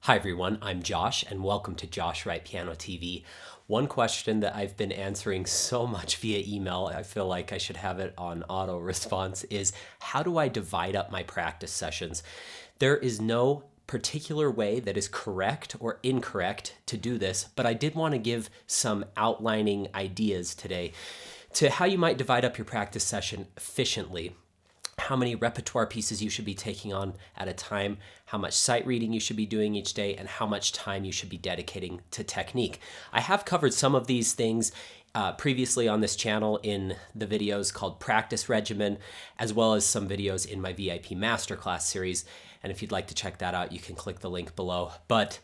Hi everyone, I'm Josh and welcome to Josh Wright Piano TV. One question that I've been answering so much via email, I feel like I should have it on auto response, is how do I divide up my practice sessions? There is no particular way that is correct or incorrect to do this, but I did want to give some outlining ideas today to how you might divide up your practice session efficiently, how many repertoire pieces you should be taking on at a time, how much sight reading you should be doing each day, and how much time you should be dedicating to technique. I have covered some of these things previously on this channel in the videos called Practice Regimen, as well as some videos in my VIP Masterclass series. And if you'd like to check that out, you can click the link below. But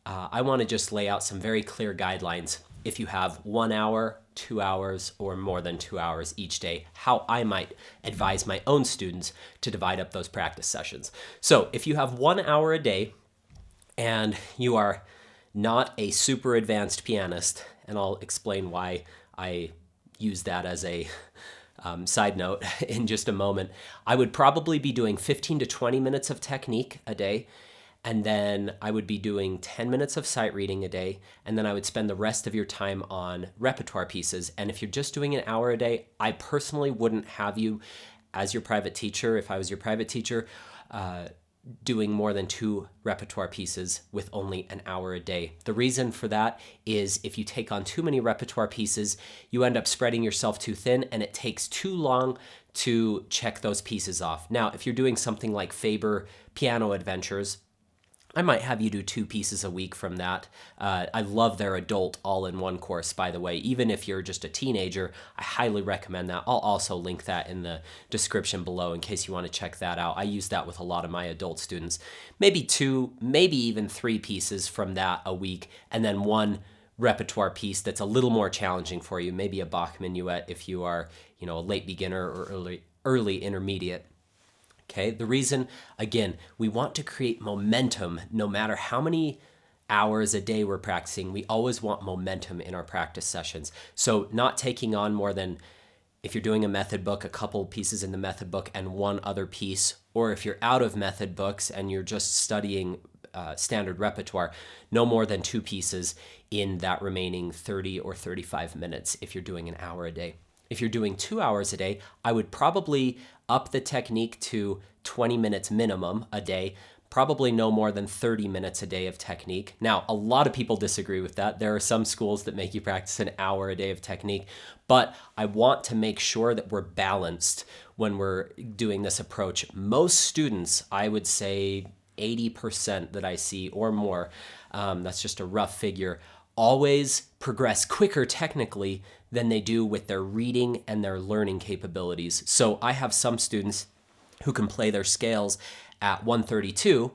I want to just lay out some very clear guidelines. If you have 1 hour, 2 hours, or more than 2 hours each day, how I might advise my own students to divide up those practice sessions. So if you have 1 hour a day and you are not a super advanced pianist, and I'll explain why I use that as a side note in just a moment, I would probably be doing 15 to 20 minutes of technique a day. And then I would be doing 10 minutes of sight reading a day, and then I would spend the rest of your time on repertoire pieces. And if you're just doing an hour a day, I personally wouldn't have you as your private teacher, if I was your private teacher, doing more than 2 repertoire pieces with only an hour a day. The reason for that is if you take on too many repertoire pieces, you end up spreading yourself too thin, and it takes too long to check those pieces off. Now, if you're doing something like Faber Piano Adventures, I might have you do 2 pieces a week from that. I love their adult all-in-one course, by the way. Even if you're just a teenager, I highly recommend that. I'll also link that in the description below in case you want to check that out. I use that with a lot of my adult students. Maybe 2, maybe even 3 pieces from that a week, and then 1 repertoire piece that's a little more challenging for you. Maybe a Bach minuet if you are, a late beginner or early intermediate. Okay, the reason, again, we want to create momentum no matter how many hours a day we're practicing. We always want momentum in our practice sessions. So not taking on more than, if you're doing a method book, a couple pieces in the method book and 1 other piece, or if you're out of method books and you're just studying standard repertoire, no more than 2 pieces in that remaining 30 or 35 minutes if you're doing an hour a day. If you're doing 2 hours a day, I would probably up the technique to 20 minutes minimum a day, probably no more than 30 minutes a day of technique. Now, a lot of people disagree with that. There are some schools that make you practice an hour a day of technique, but I want to make sure that we're balanced when we're doing this approach. Most students, I would say 80% that I see or more, that's just a rough figure, always progress quicker technically than they do with their reading and their learning capabilities. So I have some students who can play their scales at 132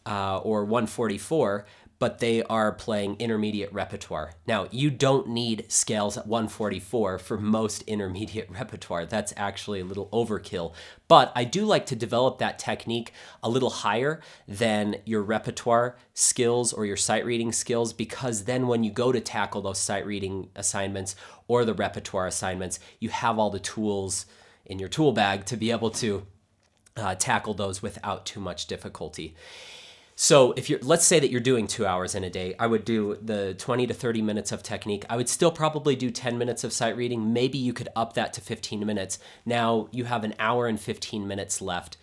or 144, but they are playing intermediate repertoire. Now, you don't need scales at 144 for most intermediate repertoire. That's actually a little overkill. But I do like to develop that technique a little higher than your repertoire skills or your sight reading skills, because then when you go to tackle those sight reading assignments or the repertoire assignments, you have all the tools in your tool bag to be able to tackle those without too much difficulty. So let's say that you're doing 2 hours in a day, I would do the 20 to 30 minutes of technique. I would still probably do 10 minutes of sight reading. Maybe you could up that to 15 minutes. Now you have an hour and 15 minutes left.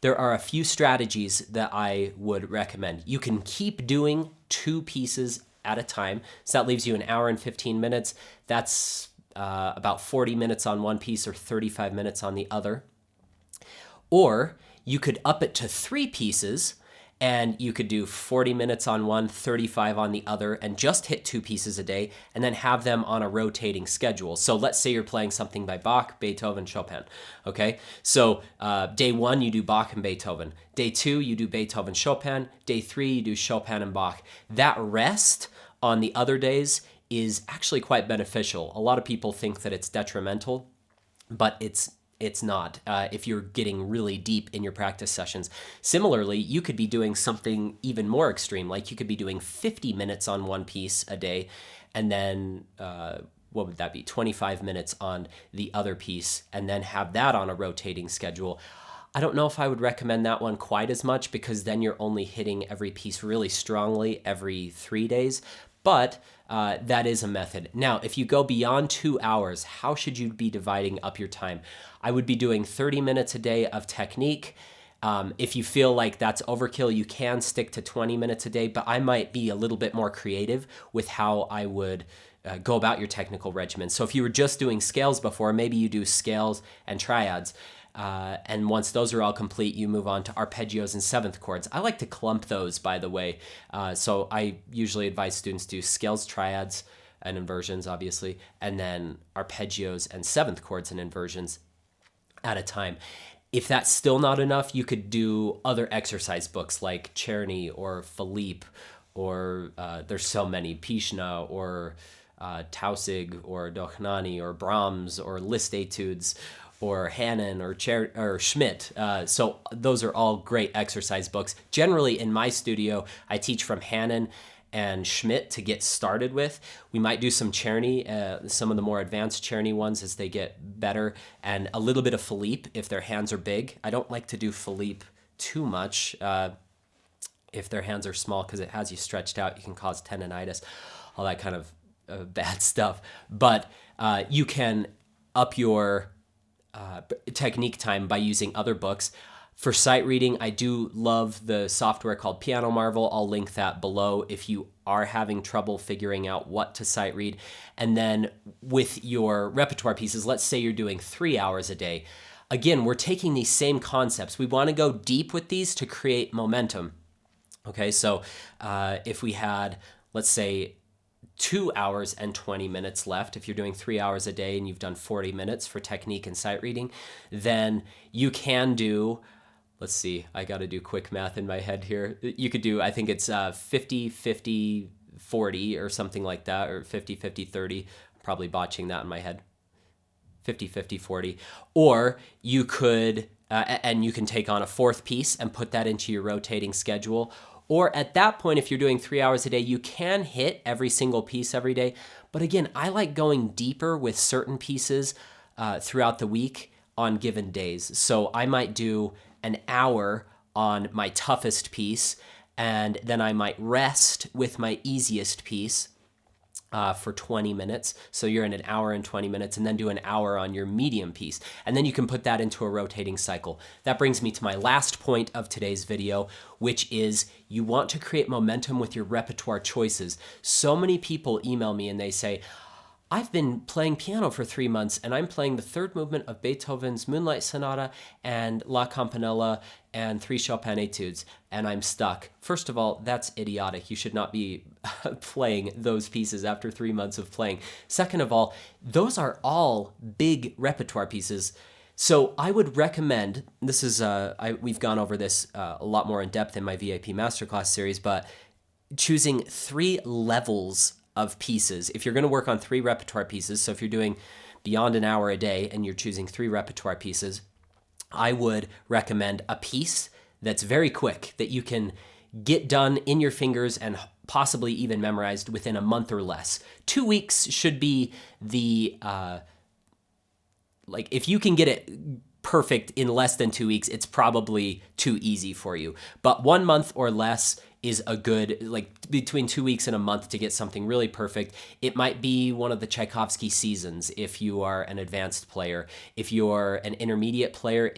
There are a few strategies that I would recommend. You can keep doing 2 pieces at a time. So that leaves you an hour and 15 minutes. That's about 40 minutes on one piece or 35 minutes on the other. Or you could up it to 3 pieces, and you could do 40 minutes on one, 35 on the other, and just hit 2 pieces a day, and then have them on a rotating schedule. So let's say you're playing something by Bach, Beethoven, Chopin, okay? So day 1, you do Bach and Beethoven. Day 2, you do Beethoven, Chopin. Day 3, you do Chopin and Bach. That rest on the other days is actually quite beneficial. A lot of people think that it's detrimental, but it's not if you're getting really deep in your practice sessions. Similarly, you could be doing something even more extreme, like you could be doing 50 minutes on one piece a day, and then what would that be, 25 minutes on the other piece, and then have that on a rotating schedule. I don't know if I would recommend that one quite as much, because then you're only hitting every piece really strongly every 3 days. But that is a method. Now, if you go beyond 2 hours, how should you be dividing up your time? I would be doing 30 minutes a day of technique. If you feel like that's overkill, you can stick to 20 minutes a day, but I might be a little bit more creative with how I would go about your technical regimen. So if you were just doing scales before, maybe you do scales and triads. And once those are all complete, you move on to arpeggios and seventh chords. I like to clump those, by the way. So I usually advise students do scales, triads, and inversions, obviously, and then arpeggios and seventh chords and inversions at a time. If that's still not enough, you could do other exercise books like Czerny or Philippe, or there's so many, Pichna or Tausig or Dochnani or Brahms or Liszt etudes or Hannen or Schmidt. So those are all great exercise books. Generally in my studio, I teach from Hannen and Schmidt to get started with. We might do some Czerny, some of the more advanced Czerny ones as they get better, and a little bit of Philippe if their hands are big. I don't like to do Philippe too much if their hands are small, because it has you stretched out. You can cause tendonitis, all that kind of bad stuff. But you can up your technique time by using other books. For sight reading, I do love the software called Piano Marvel. I'll link that below if you are having trouble figuring out what to sight read. And then with your repertoire pieces, let's say you're doing 3 hours a day. Again, we're taking these same concepts. We want to go deep with these to create momentum. Okay, so if we had, let's say, 2 hours and 20 minutes left, if you're doing 3 hours a day and you've done 40 minutes for technique and sight reading, then you can do, let's see, I got to do quick math in my head here. You could do, I think it's 50, 50, 40 or something like that, or 50, 50, 30. I'm probably botching that in my head. 50, 50, 40. Or you could, and you can take on a fourth piece and put that into your rotating schedule. Or at that point, if you're doing 3 hours a day, you can hit every single piece every day. But again, I like going deeper with certain pieces throughout the week on given days. So I might do an hour on my toughest piece, and then I might rest with my easiest piece for 20 minutes. So you're in an hour and 20 minutes, and then do an hour on your medium piece. And then you can put that into a rotating cycle. That brings me to my last point of today's video, which is you want to create momentum with your repertoire choices. So many people email me and they say, I've been playing piano for 3 months and I'm playing the third movement of Beethoven's Moonlight Sonata and La Campanella and 3 Chopin etudes, and I'm stuck. First of all, that's idiotic. You should not be playing those pieces after 3 months of playing. Second of all, those are all big repertoire pieces. So I would recommend, this is, we've gone over this a lot more in depth in my VIP Masterclass series, but choosing 3 levels of pieces. If you're going to work on 3 repertoire pieces, so if you're doing beyond an hour a day and you're choosing 3 repertoire pieces, I would recommend a piece that's very quick, that you can get done in your fingers and possibly even memorized within a month or less. 2 weeks should be the, like, if you can get it perfect in less than 2 weeks, it's probably too easy for you. But 1 month or less is a good, like between 2 weeks and a month to get something really perfect. It might be one of the Tchaikovsky seasons if you are an advanced player. If you're an intermediate player,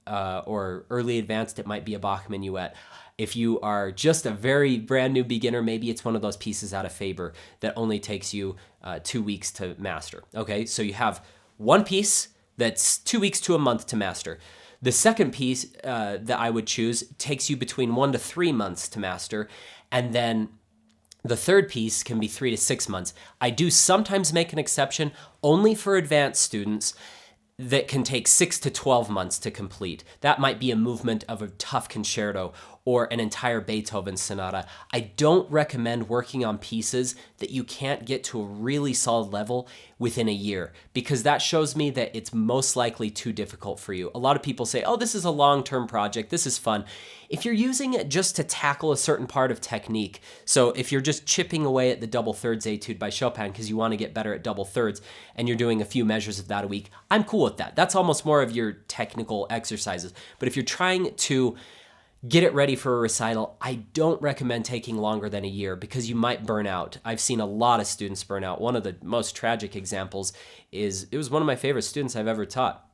or early advanced, it might be a Bach minuet. If you are just a very brand new beginner, maybe it's one of those pieces out of Faber that only takes you 2 weeks to master. Okay, so you have one piece that's 2 weeks to a month to master. The second piece that I would choose takes you between 1 to 3 months to master, and then the third piece can be 3 to 6 months. I do sometimes make an exception only for advanced students that can take 6 to 12 months to complete. That might be a movement of a tough concerto, or an entire Beethoven sonata. I don't recommend working on pieces that you can't get to a really solid level within a year, because that shows me that it's most likely too difficult for you. A lot of people say, oh, this is a long-term project, this is fun. If you're using it just to tackle a certain part of technique, so if you're just chipping away at the double thirds etude by Chopin because you want to get better at double thirds and you're doing a few measures of that a week, I'm cool with that. That's almost more of your technical exercises. But if you're trying to get it ready for a recital, I don't recommend taking longer than a year because you might burn out. I've seen a lot of students burn out. One of the most tragic examples is, it was one of my favorite students I've ever taught.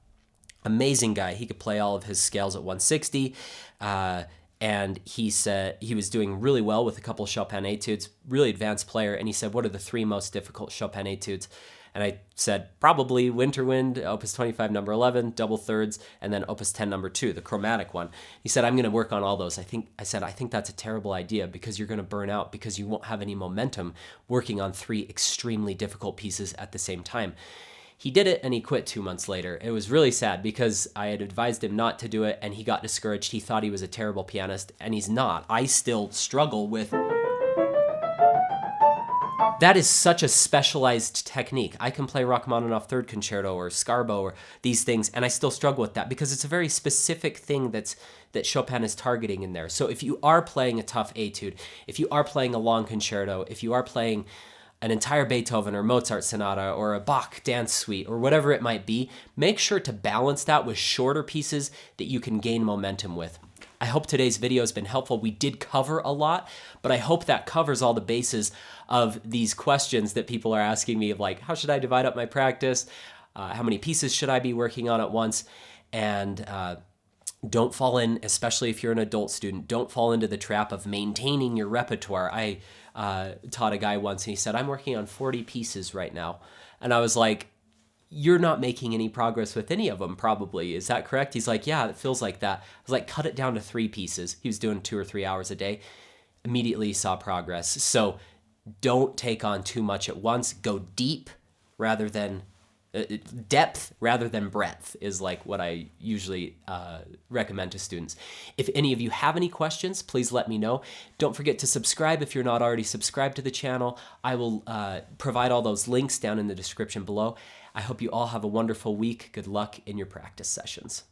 Amazing guy. He could play all of his scales at 160. And he said he was doing really well with a couple of Chopin etudes, really advanced player. And he said, what are the 3 most difficult Chopin etudes? And I said, probably Winter Wind, Opus 25, number 11, double thirds, and then Opus 10, number 2, the chromatic one. He said, I'm going to work on all those. I think that's a terrible idea because you're going to burn out because you won't have any momentum working on 3 extremely difficult pieces at the same time. He did it and he quit 2 months later. It was really sad because I had advised him not to do it and he got discouraged. He thought he was a terrible pianist and he's not. I still struggle with... That is such a specialized technique. I can play Rachmaninoff Third Concerto or Scarbo or these things, and I still struggle with that because it's a very specific thing that Chopin is targeting in there. So if you are playing a tough etude, if you are playing a long concerto, if you are playing an entire Beethoven or Mozart sonata or a Bach dance suite or whatever it might be, make sure to balance that with shorter pieces that you can gain momentum with. I hope today's video has been helpful. We did cover a lot, but I hope that covers all the bases of these questions that people are asking me of like, how should I divide up my practice? How many pieces should I be working on at once? And don't fall in, especially if you're an adult student, don't fall into the trap of maintaining your repertoire. I taught a guy once and he said, I'm working on 40 pieces right now. And I was like, you're not making any progress with any of them, probably. Is that correct? He's like, yeah, it feels like that. I was like, cut it down to 3 pieces. He was doing 2 or 3 hours a day. Immediately saw progress. So don't take on too much at once. Go deep rather than depth rather than breadth is like what I usually recommend to students. If any of you have any questions, please let me know. Don't forget to subscribe if you're not already subscribed to the channel. I will provide all those links down in the description below. I hope you all have a wonderful week. Good luck in your practice sessions.